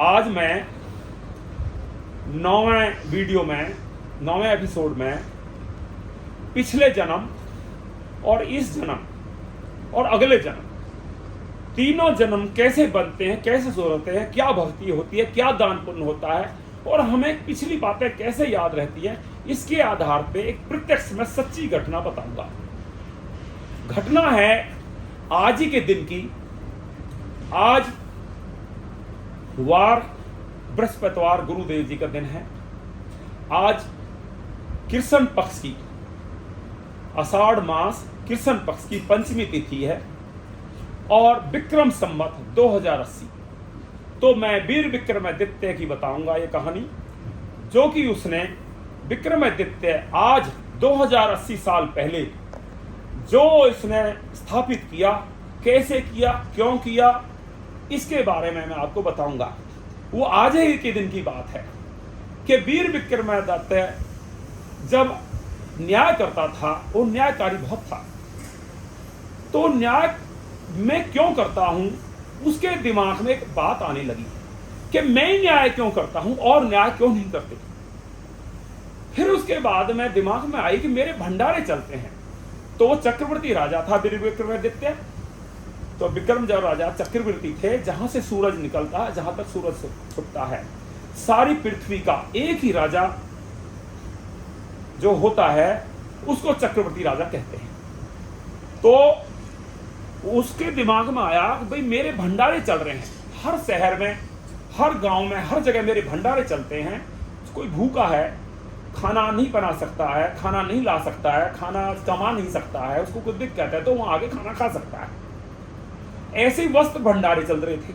आज मैं 9वें वीडियो में 9वें एपिसोड में पिछले जन्म और इस जन्म और अगले जन्म तीनों जन्म कैसे बनते हैं, कैसे होते हैं, क्या भक्ति होती है, क्या दान पुण्य होता है और हमें पिछली बातें कैसे याद रहती हैं, इसके आधार पे एक प्रत्यक्ष में सच्ची घटना बताऊंगा। घटना है आज ही के दिन की। आज वार बृहस्पतिवार गुरुदेव जी का दिन है। आज कृष्ण पक्ष की आषाढ़ मास कृष्ण पक्ष की पंचमी तिथि है और विक्रम संवत 2080। तो मैं वीर विक्रमादित्य की बताऊंगा ये कहानी, जो कि उसने विक्रमादित्य आज 2080 साल पहले जो इसने स्थापित किया, कैसे किया, क्यों किया, इसके बारे में मैं आपको बताऊंगा। वो आज ही के दिन की बात है कि वीर विक्रमादित्य जब न्याय करता था, वो न्यायकारी बहुत था। तो न्याय मैं क्यों करता हूं, उसके दिमाग में एक बात आने लगी कि मैं न्याय क्यों करता हूं और न्याय क्यों नहीं करते। फिर उसके बाद में दिमाग में आई कि मेरे भंडारे चलते हैं। तो वो चक्रवर्ती राजा था वीर विक्रमादित्य। तो विक्रम जब राजा चक्रवर्ती थे, जहां से सूरज निकलता है, जहां तक सूरज छुपता है, सारी पृथ्वी का एक ही राजा जो होता है उसको चक्रवर्ती राजा कहते हैं। तो उसके दिमाग में आया कि भाई मेरे भंडारे चल रहे हैं, हर शहर में, हर गांव में, हर जगह मेरे भंडारे चलते हैं। कोई भूखा है, खाना नहीं बना सकता है, खाना नहीं ला सकता है, खाना कमा नहीं सकता है, उसको कुछ दिक्कत है तो वहां आगे खाना खा सकता है। ऐसे वस्त्र भंडारे चल रहे थे।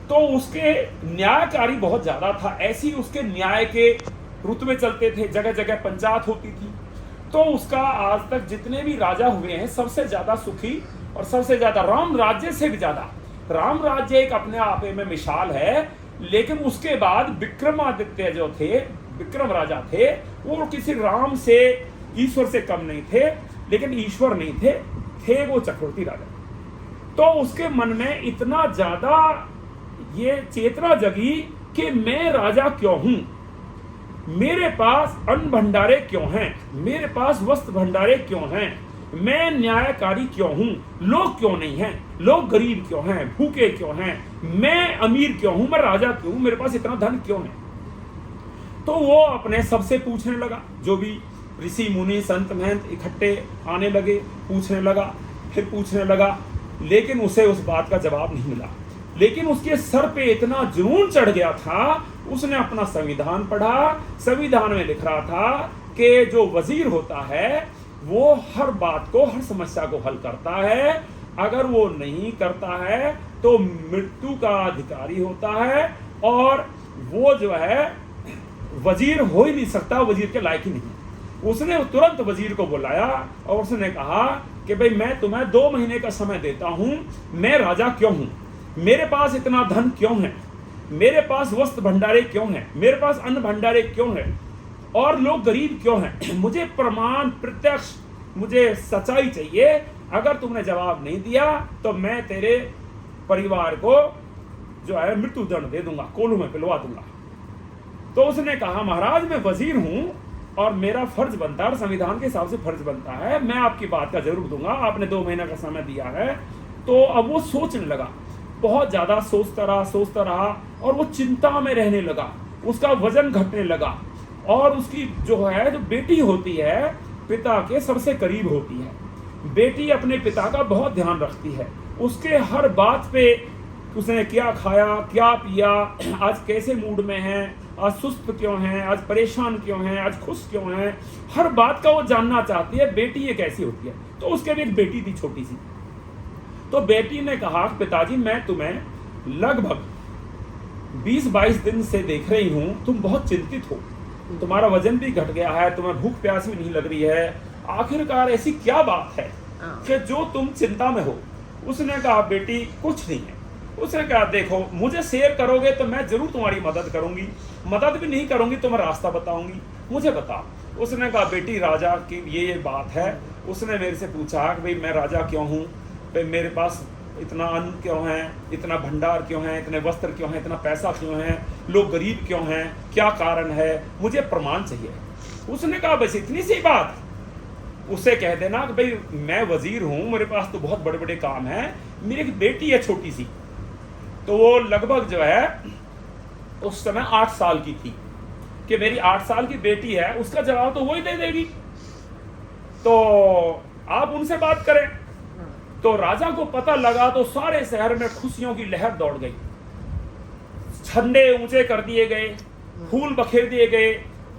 तो उसके न्यायकारी बहुत ज्यादा था, ऐसी उसके न्याय के रुतबे चलते थे, जगह जगह पंचायत होती थी। तो उसका आज तक जितने भी राजा हुए हैं सबसे ज्यादा सुखी और सबसे ज्यादा, राम राज्य से भी ज्यादा, राम राज्य एक अपने आप में मिसाल है। लेकिन उसके बाद विक्रमादित्य जो थे, विक्रम राजा थे, वो किसी राम से, ईश्वर से कम नहीं थे, लेकिन ईश्वर नहीं थे वो चक्रवर्ती राजा। तो उसके मन में इतना ज्यादा ये चेतना जगी कि मैं राजा क्यों हूं, मेरे पास अन्न भंडारे क्यों हैं, मेरे पास वस्त्र भंडारे क्यों हैं, मैं न्यायकारी क्यों हूं, लोग क्यों नहीं हैं, लोग गरीब क्यों हैं, भूखे क्यों हैं, मैं अमीर क्यों हूं, मैं राजा क्यों हूं, मेरे पास इतना धन क्यों है। तो वो अपने सबसे पूछने लगा, जो भी ऋषि मुनि संत महंत इकट्ठे आने लगे, पूछने लगा, फिर पूछने लगा, लेकिन उसे उस बात का जवाब नहीं मिला। लेकिन उसके सर पे इतना जुनून चढ़ गया था, उसने अपना संविधान पढ़ा। संविधान में लिख रहा था कि जो वजीर होता है वो हर बात को, हर समस्या को हल करता है, अगर वो नहीं करता है तो मृत्यु का अधिकारी होता है, और वो जो है वजीर हो ही नहीं सकता, वजीर के लायक ही नहीं। उसने तुरंत वजीर को बुलाया और उसने कहा कि भाई मैं तुम्हें 2 महीने का समय देता हूं, मैं राजा क्यों हूं, मेरे पास इतना धन क्यों है, मेरे पास वस्त्र भंडारे क्यों हैं, मेरे पास अन्न भंडारे क्यों हैं, और लोग गरीब क्यों हैं। मुझे प्रमाण, प्रत्यक्ष, मुझे सच्चाई चाहिए। अगर तुमने जवाब नहीं दिया तो मैं तेरे परिवार को जो है मृत्यु दंड दे दूंगा, कोल्हू में पिलवा दूंगा। तो उसने कहा महाराज मैं वजीर हूं और मेरा फर्ज बनता है, संविधान के हिसाब से फर्ज बनता है, मैं आपकी बात का जरूर दूंगा, आपने 2 महीना का समय दिया है। तो अब वो सोचने लगा, बहुत ज्यादा सोचता रहा और वो चिंता में रहने लगा, उसका वजन घटने लगा। और उसकी जो है, जो बेटी होती है, पिता के सबसे करीब होती है। बेटी अपने पिता का बहुत ध्यान रखती है, उसके हर बात पे उसने क्या खाया, क्या पिया, आज कैसे मूड में है, आज सुस्त क्यों है, आज परेशान क्यों है, आज खुश क्यों है, हर बात का वो जानना चाहती है। बेटी ये कैसी होती है। तो उसके भी एक बेटी थी छोटी सी। तो बेटी ने कहा पिताजी मैं तुम्हें लगभग 20-22 दिन से देख रही हूं, तुम बहुत चिंतित हो, तुम्हारा वजन भी घट गया है, तुम्हें भूख प्यास भी नहीं लग रही है, आखिरकार ऐसी क्या बात है कि जो तुम चिंता में हो। उसने कहा बेटी कुछ नहीं है। उसने कहा देखो मुझे शेयर करोगे तो मैं जरूर तुम्हारी मदद करूंगी, मदद भी नहीं करूंगी तो मैं रास्ता बताऊंगी, मुझे बताओ। उसने कहा बेटी राजा की ये बात है। उसने मेरे से पूछा कि भाई मैं राजा क्यों हूँ, भाई मेरे पास इतना अन्न क्यों है, इतना भंडार क्यों है, इतने वस्त्र क्यों हैं, इतना पैसा क्यों है, लोग गरीब क्यों हैं, क्या कारण है, मुझे प्रमाण चाहिए। उसने कहा बस इतनी सी बात, उसे कह देना कि भाई मैं वजीर हूँ, मेरे पास तो बहुत बड़े बड़े काम हैं, मेरी एक बेटी है छोटी सी, तो वो लगभग जो है उस समय 8 साल की थी, कि मेरी 8 साल की बेटी है, उसका जवाब तो वही दे देगी, तो आप उनसे बात करें। तो राजा को पता लगा तो सारे शहर में खुशियों की लहर दौड़ गई, झंडे ऊंचे कर दिए गए, फूल बखेर दिए गए,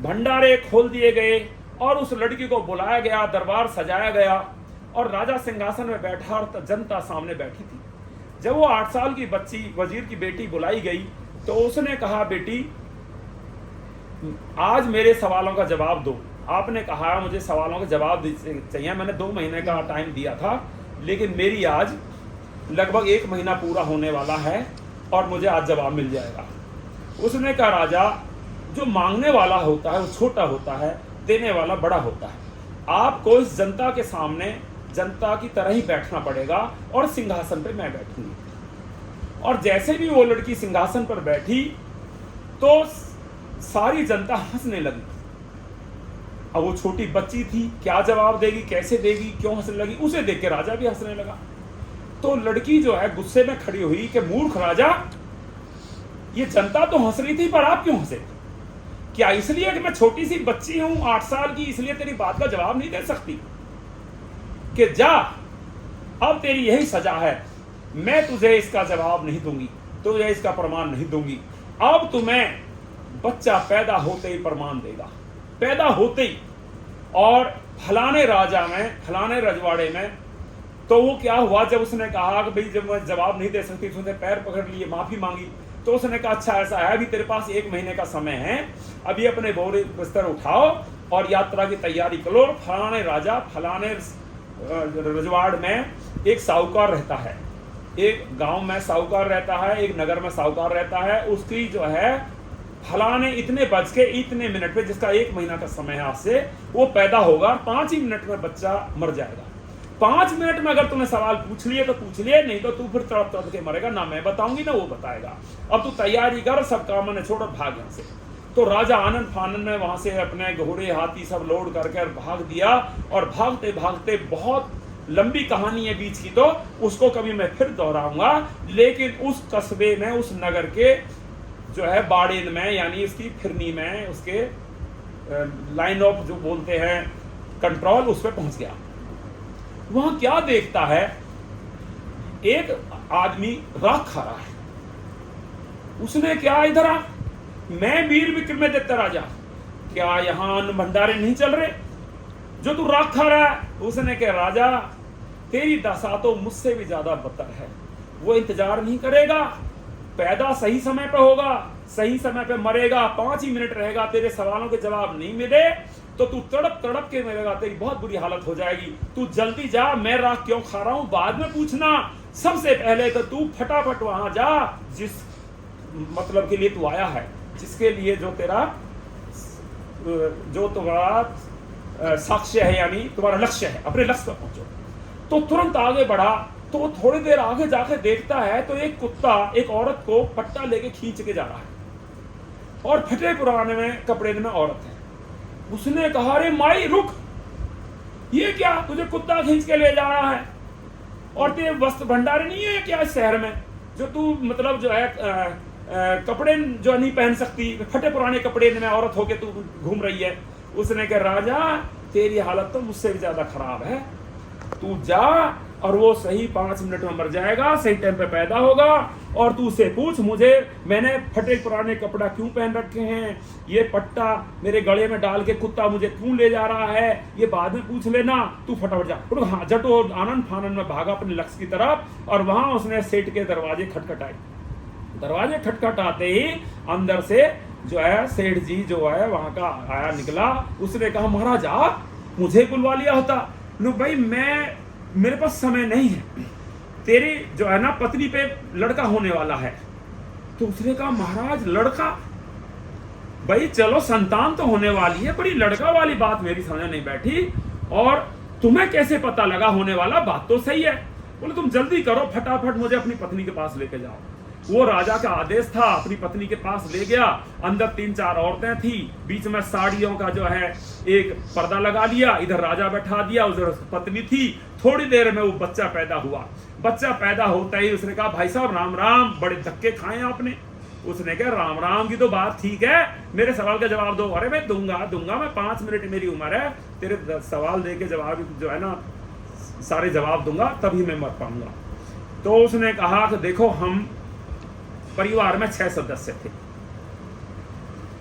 भंडारे खोल दिए गए, और उस लड़की को बुलाया गया, दरबार सजाया गया, और राजा सिंहासन में बैठा और जनता सामने बैठी थी। जब वो 8 साल की बच्ची, वजीर की बेटी बुलाई गई, तो उसने कहा बेटी आज मेरे सवालों का जवाब दो। आपने कहा मुझे सवालों का जवाब चाहिए, मैंने 2 महीने का टाइम दिया था, लेकिन मेरी आज लगभग 1 महीना पूरा होने वाला है और मुझे आज जवाब मिल जाएगा। उसने कहा राजा, जो मांगने वाला होता है वो छोटा होता है, देने वाला बड़ा होता है। आपको इस जनता के सामने जनता की तरह ही बैठना पड़ेगा, और सिंहासन पे मैं बैठूंगी। और जैसे भी वो लड़की सिंहासन पर बैठी तो सारी जनता हंसने लगी। अब वो छोटी बच्ची थी, क्या जवाब देगी, कैसे देगी, क्यों हंसने लगी, उसे देख के राजा भी हंसने लगा। तो लड़की जो है गुस्से में खड़ी हुई कि मूर्ख राजा, ये जनता तो हंस रही थी पर आप क्यों हंसे? क्या इसलिए कि मैं छोटी सी बच्ची हूं 8 साल की, इसलिए तेरी बात का जवाब नहीं दे सकती? कि जा, अब तेरी यही सजा है, मैं तुझे इसका जवाब नहीं दूंगी, तुझे इसका प्रमाण नहीं दूंगी। अब तुम्हें बच्चा पैदा होते ही प्रमाण देगा, पैदा होते ही। और फलाने राजा में, फलाने रजवाड़े में, तो वो क्या हुआ, जब उसने कहा कि भाई जब मैं जवाब नहीं दे सकती, तो उसने पैर पकड़ लिए, माफी मांगी। तो उसने कहा अच्छा ऐसा है, अभी तेरे पास 1 महीने का समय है, अभी अपने बोरे बिस्तर उठाओ और यात्रा की तैयारी करो। फलाने राजा, फलाने रजवाड़ में एक साहूकार रहता है, एक गांव में साहूकार रहता है, एक नगर में साहूकार रहता है, उसकी जो है फलाने इतने बज के इतने मिनट पे, जिसका 1 महीना का समय है आज से, वो पैदा होगा, 5 ही मिनट में बच्चा मर जाएगा। 5 मिनट में अगर तूने सवाल पूछ लिए तो पूछ लिए, नहीं तो तू फिर तड़प तड़प के मरेगा, ना मैं बताऊंगी ना वो बताएगा। अब तू तैयारी कर, सब काम ने छोड़ और भाग यहाँ से। तो राजा आनंद फानंद में वहां से अपने घोड़े हाथी सब लोड करके भाग दिया, और भागते भागते, बहुत लंबी कहानी है बीच की, तो उसको कभी मैं फिर दोहराऊंगा। लेकिन उस कस्बे में, उस नगर के जो है बाड़ेन में, यानी इसकी फिरनी में, उसके लाइन ऑफ जो बोलते हैं कंट्रोल, उस पर पहुंच गया। वहां क्या देखता है, एक आदमी राख खा रहा है। उसने क्या, इधर आ, मैं वीर विक्रमादित्य राजा, क्या यहाँ अन्न भंडारे नहीं चल रहे जो तू राख खा रहा है? उसने कहा राजा, तेरी दशा तो मुझसे भी ज्यादा बदतर है। वो इंतजार नहीं करेगा, पैदा सही समय पे होगा, सही समय पे मरेगा, 5 ही मिनट रहेगा, तेरे सवालों के जवाब नहीं मिले तो तू तड़प तड़प के मरेगा, तेरी बहुत बुरी हालत हो जाएगी। तू जल्दी जा, मैं राख क्यों खा रहा हूं बाद में पूछना, सबसे पहले तो तू फटाफट वहां जा जिस मतलब के लिए तू आया है, जिसके लिए जो तेरा जो तुम्हारा साक्ष्य है, यानी तुम्हारा लक्ष्य है, अपने लक्ष्य पर पहुंचो। तो तुरंत आगे बढ़ा। तो थोड़ी देर आगे जाके देखता है तो एक कुत्ता एक औरत को पट्टा लेके खींच के जा रहा है, और फटे पुराने में कपड़े में औरत है। उसने कहा अरे माई रुक, ये क्या, तुझे कुत्ता खींच के ले जा रहा है, और तेरे वस्त्र भंडार नहीं है क्या इस शहर में, जो तू मतलब जो है कपड़े जो नहीं पहन सकती, फटे पुराने कपड़े में औरत होके तू घूम रही है। उसने कहा राजा, तेरी हालत तो मुझसे भी ज्यादा खराब है, तू जा और वो सही 5 मिनट में मर जाएगा, सही टाइम पे पैदा होगा, और तू उसे पूछ मुझे मैंने फटे पुराने कपड़ा क्यों पहन रखे हैं, ये पट्टा मेरे गले में डाल के कुत्ता मुझे क्यों ले जा रहा है, ये बाद में पूछ लेना, तू फटाफट जा। हाँ जटो आनंद फानंद में भागा अपने लक्ष्य की तरफ, और वहां उसने सेठ के दरवाजे खटखटाए। दरवाजे खटखटाते ही अंदर से जो है सेठ जी जो है वहां का आया निकला। उसने कहा महाराज आप मुझे बुलवा लिया होता। लो भाई, मेरे पास समय नहीं है, तेरी जो है ना पत्नी पे लड़का होने वाला है। तो उसने कहा महाराज लड़का, भाई चलो संतान तो होने वाली है, बड़ी लड़का वाली बात मेरी समझ नहीं बैठी, और तुम्हें कैसे पता लगा होने वाला, बात तो सही है, बोले तुम जल्दी करो, फटाफट मुझे अपनी पत्नी के पास लेके जाओ। वो राजा का आदेश था, अपनी पत्नी के पास ले गया। अंदर 3-4 औरतें थी, बीच में साड़ियों का जो है एक पर्दा लगा लिया, इधर राजा बैठा दिया, उधर पत्नी थी। थोड़ी देर में वो बच्चा पैदा हुआ। बच्चा पैदा होता ही उसने कहा, भाई साहब राम राम, बड़े धक्के खाए आपने। उसने कहा, राम राम की तो बात ठीक है, मेरे सवाल का जवाब दो। अरे मैं दूंगा मैं 5 मिनट मेरी उम्र है, तेरे सवाल दे के जवाब जो है ना सारे जवाब दूंगा, तभी मैं मर पाऊंगा। तो उसने कहा कि देखो, हम परिवार में 6 सदस्य थे,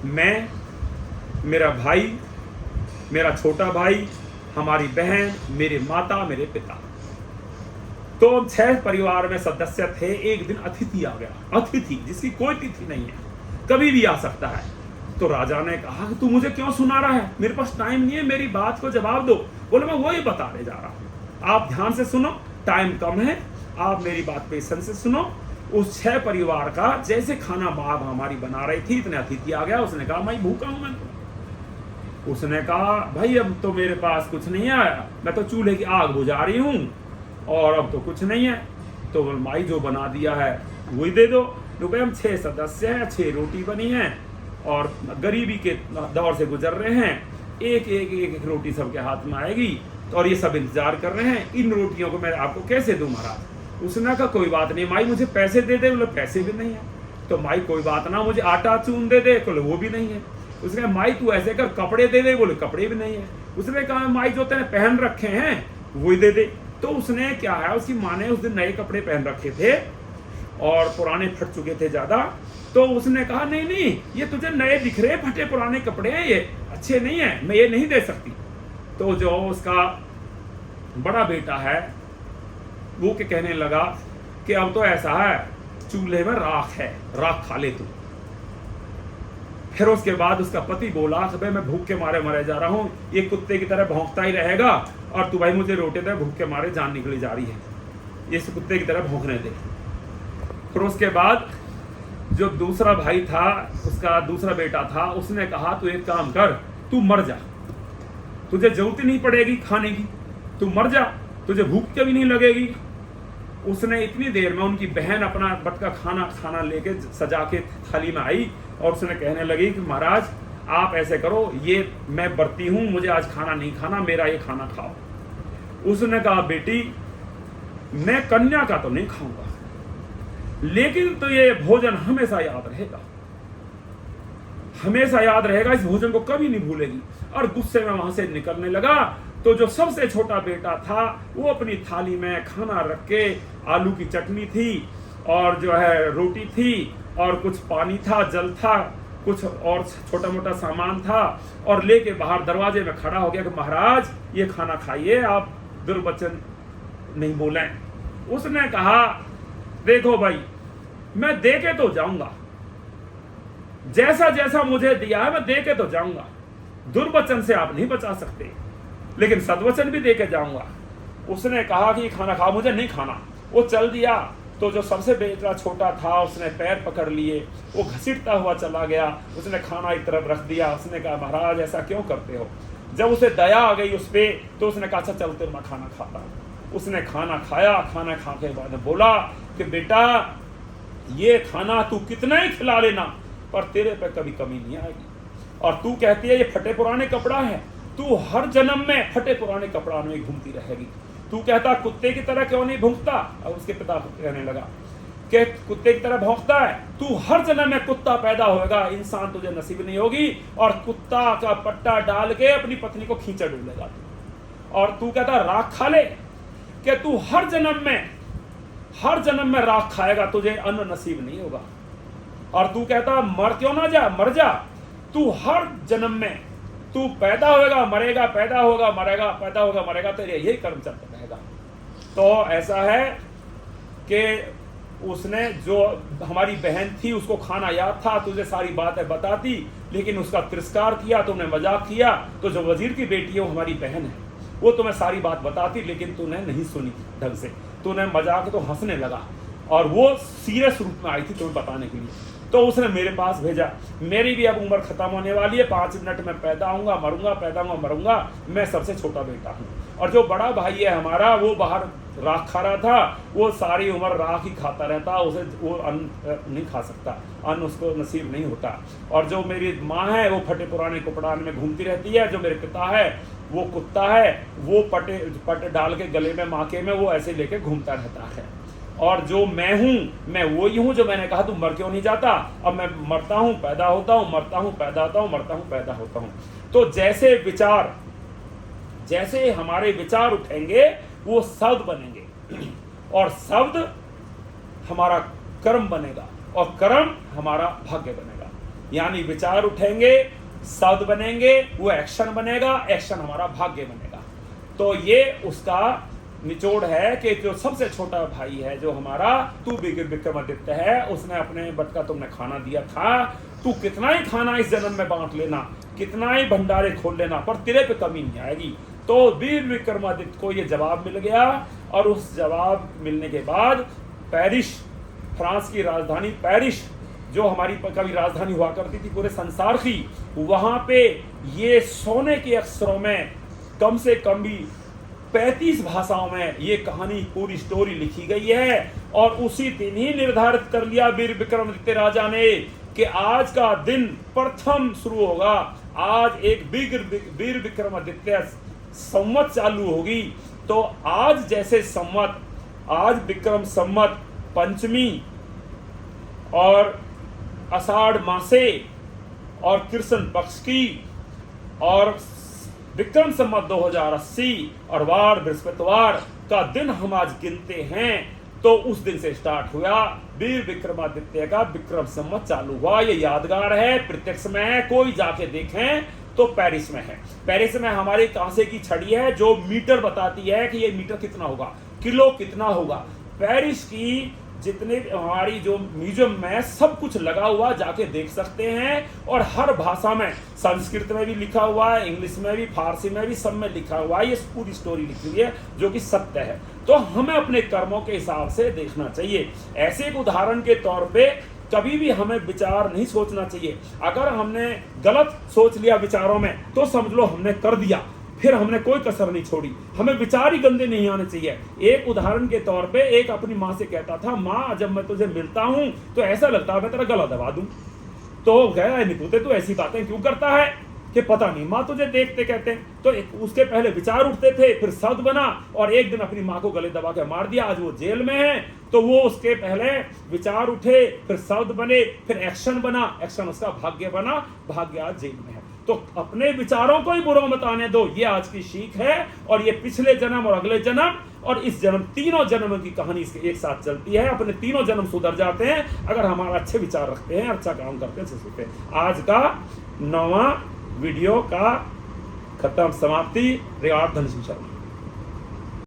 मैं, मेरा भाई, मेरा छोटा भाई, हमारी बहन, मेरी माता, मेरे पिता। तो 6 परिवार में सदस्य थे। एक दिन अतिथि आ गया, अतिथि जिसकी कोई तिथि नहीं है, कभी भी आ सकता है। तो राजा ने कहा कि तू मुझे क्यों सुना रहा है, मेरे पास टाइम नहीं है, मेरी बात को जवाब दो। बोले मैं वही बताने जा रहा हूं, आप ध्यान से सुनो, टाइम कम है, आप मेरी बात पेशेंस से सुनो। उस 6 परिवार का जैसे खाना बाप हमारी बना रही थी, इतने अतिथि आ गया। उसने कहा मैं भूखा हूं। मैं उसने कहा भाई अब तो मेरे पास कुछ नहीं है, मैं तो चूल्हे की आग बुझा रही हूं और अब तो कुछ नहीं है। तो माई जो बना दिया है वही दे दो। रुपये हम 6 सदस्य हैं, 6 रोटी बनी है और गरीबी के दौर से गुजर रहे हैं, एक रोटी सबके हाथ में आएगी और ये सब इंतजार कर रहे हैं, इन रोटियों को मैं आपको कैसे दूं महाराज। उसने कहा कोई बात नहीं माई, मुझे पैसे दे दे। बोले पैसे भी नहीं है। तो माई कोई बात ना, मुझे आटा चून दे दे। बोले वो भी नहीं है। उसने कहा माई तू ऐसे कर, कपड़े दे दे। बोले कपड़े भी नहीं है। उसने कहा माई जो तेने पहन रखे हैं वही दे दे। तो उसने क्या है, उसकी माँ ने उस दिन नए कपड़े पहन रखे थे और पुराने फट चुके थे ज्यादा। तो उसने कहा नहीं, ये तुझे नए दिख रहे, फटे पुराने कपड़े हैं, ये अच्छे नहीं है, मैं ये नहीं दे सकती। तो जो उसका बड़ा बेटा है वो के कहने लगा कि अब तो ऐसा है, चूल्हे में राख है, राख खा ले तू। फिर उसके बाद उसका पति बोला कि भाई मैं भूख के मारे मरे जा रहा हूँ, ये कुत्ते की तरह भौंकता ही रहेगा और तू भाई मुझे रोटी दे, भूख के मारे जान निकली जा रही है, इस कुत्ते की तरह भौंकने दे। फिर उसके बाद जो दूसरा भाई था, उसका दूसरा बेटा था, उसने कहा तू एक काम कर, तू मर जा, तुझे जरूरत नहीं पड़ेगी खाने की, तू मर जा, तुझे भूख कभी नहीं लगेगी। उसने इतनी देर में उनकी बहन अपना बटका खाना लेके सजा के थाली में आई और उसने कहने लगी कि महाराज आप ऐसे करो, ये मैं बरती हूं, मुझे आज खाना नहीं खाना, मेरा ये खाना खाओ। उसने कहा बेटी मैं कन्या का तो नहीं खाऊंगा, लेकिन तो ये भोजन हमेशा याद रहेगा, हमेशा याद रहेगा, इस भोजन को कभी नहीं भूलेगी। और गुस्से में वहां से निकलने लगा। तो जो सबसे छोटा बेटा था वो अपनी थाली में खाना रख के, आलू की चटनी थी और जो है रोटी थी और कुछ पानी था, जल था, कुछ और छोटा मोटा सामान था, और लेके बाहर दरवाजे में खड़ा हो गया कि महाराज ये खाना खाइए, आप दुर्वचन नहीं बोलें। उसने कहा देखो भाई मैं दे के तो जाऊंगा, जैसा जैसा मुझे दिया है मैं दे के तो जाऊंगा, दुर्वचन से आप नहीं बचा सकते, लेकिन सद्वचन भी दे के जाऊंगा। उसने कहा कि खाना खा, मुझे नहीं खाना। वो चल दिया। तो जो सबसे बेटा छोटा था उसने पैर पकड़ लिए, वो घसीटता हुआ चला गया। उसने खाना एक तरफ रख दिया। उसने कहा महाराज ऐसा क्यों करते हो। जब उसे दया आ गई उस पर तो उसने कहा अच्छा चलते मैं खाना खाता हूँ। उसने खाना खाया। खाना खा के बाद बोला कि बेटा ये खाना तू कितना ही खिला लेना पर तेरे पे कभी कमी नहीं आएगी। और तू कहती है ये फटे पुराने कपड़ा है, तू हर जन्म में फटे पुराने कपड़ा में घूमती रहेगी। तू कहता कुत्ते की तरह क्यों नहीं भौंकता। और उसके पिता कहने लगा कि कुत्ते की तरह भौंकता है, तू हर जन्म में कुत्ता पैदा होगा, इंसान तुझे नसीब नहीं होगी और कुत्ता का पट्टा डाल के अपनी पत्नी को खींचा डूलेगा। और तू कहता राख खा ले, कि तू हर जन्म में राख खाएगा, तुझे अन्न नसीब नहीं होगा। और तू कहता मर क्यों ना जा, मर जा, तू हर जन्म में तू पैदा होगा मरेगा, पैदा होगा मरेगा, पैदा होगा मरेगा, तेरे यही कर्म चलता रहेगा। तो ऐसा है कि उसने जो हमारी बहन थी उसको खाना याद था, तुझे सारी बातें बताती, लेकिन उसका तिरस्कार किया, तुमने मजाक किया। तो जो वजीर की बेटी है वो हमारी बहन है, वो तुम्हें सारी बात बताती, लेकिन तूने नहीं सुनी ढंग से, तूने मजाक तो हंसने लगा। और वो सीरियस रूप में आई थी तुम्हें बताने के लिए। तो उसने मेरे पास भेजा। मेरी भी अब उम्र खत्म होने वाली है, 5 मिनट में पैदा होऊंगा मरूंगा, पैदा होऊंगा मरूंगा, मैं सबसे छोटा बेटा हूँ। और जो बड़ा भाई है हमारा वो बाहर राख खा रहा था, वो सारी उम्र राख ही खाता रहता, उसे वो अन्न नहीं खा सकता, अन्न उसको नसीब नहीं होता। और जो मेरी माँ है वो फटे पुराने कुपड़ान में घूमती रहती है, जो मेरे पिता है वो कुत्ता है, वो पटे डाल के गले में माके में वो ऐसे लेके घूमता रहता है। और जो मैं हूँ मैं वही हूँ जो मैंने कहा तू मर क्यों नहीं जाता, अब मैं मरता हूँ पैदा होता हूँ, मरता हूँ पैदा होता हूँ, मरता हूँ पैदा होता हूँ। तो जैसे हमारे विचार उठेंगे वो शब्द बनेंगे, और शब्द हमारा कर्म बनेगा, और कर्म हमारा भाग्य बनेगा। यानी विचार उठेंगे, शब्द बनेंगे, वो एक्शन बनेगा, एक्शन हमारा भाग्य बनेगा। तो ये उसका निचोड़ है कि जो सबसे छोटा भाई है जो हमारा तू विक्रमादित्य है, उसने अपने बटका तुमने खाना दिया था, तू कितना ही खाना इस जन्म में बांट लेना, कितना ही भंडारे खोल लेना, पर तेरे पे कमी नहीं आएगी। तो वीर विक्रमादित्य को ये जवाब मिल गया, और उस जवाब मिलने के बाद पेरिस, फ्रांस की राजधानी पेरिस, जो हमारी कभी राजधानी हुआ करती थी पूरे संसार की, वहां पे ये सोने के अक्षरों में कम से कम भी 35 भाषाओं में ये कहानी पूरी स्टोरी लिखी गई है। और उसी दिन ही निर्धारित कर लिया वीर विक्रमादित्य राजा ने कि आज का दिन प्रथम शुरू होगा, आज एक वीर विक्रमादित्य संवत चालू होगी। तो आज जैसे संवत, आज विक्रम संवत पंचमी और आषाढ़ मासे और कृष्ण पक्ष की और विक्रम संवत 2080 और वार बृहस्पतिवार का दिन हम आज गिनते हैं। तो उस दिन से स्टार्ट हुआ वीर विक्रमादित्य का विक्रम संवत चालू हुआ। ये यादगार है, प्रत्यक्ष में है, कोई जाके देखें तो पेरिस में है। पेरिस में हमारी कांसे की छड़ी है जो मीटर बताती है कि ये मीटर कितना होगा, किलो कितना होगा। पेरिस की जितने हमारी जो म्यूजियम में सब कुछ लगा हुआ, जाके देख सकते हैं। और हर भाषा में, संस्कृत में भी लिखा हुआ है, इंग्लिश में भी, फारसी में भी, सब में लिखा हुआ है। ये पूरी स्टोरी लिखी हुई है जो कि सत्य है। तो हमें अपने कर्मों के हिसाब से देखना चाहिए। ऐसे एक उदाहरण के तौर पे कभी भी हमें विचार नहीं सोचना चाहिए। अगर हमने गलत सोच लिया विचारों में तो समझ लो हमने कर दिया, फिर हमने कोई कसर नहीं छोड़ी। हमें विचार ही गंदे नहीं आने चाहिए। एक उदाहरण के तौर पे एक अपनी माँ से कहता था, माँ जब मैं तुझे मिलता हूँ तो ऐसा लगता है मैं तेरा गला दबा दूं। तो कह निपुते तू ऐसी बातें क्यों करता है कि पता नहीं माँ तुझे देखते कहते हैं। तो उसके पहले विचार उठते थे, फिर शब्द बना, और एक दिन अपनी माँ को गले दबा के मार दिया। आज वो जेल में है। तो वो उसके पहले विचार उठे, फिर शब्द बने, फिर एक्शन बना, एक्शन उसका भाग्य बना, भाग्य आज जेल में है। तो अपने विचारों को ही बुरा मत आने दो, ये आज की सीख है। और ये पिछले जन्म और अगले जन्म और इस जन्म, तीनों जन्म की कहानी इसके एक साथ चलती है। अपने तीनों जन्म सुधर जाते हैं अगर हमारा अच्छे विचार रखते हैं, अच्छा काम करते हैं। आज का 9वां वीडियो का खत्म, समाप्ति। रिगार्ड धन सिंह शर्मा।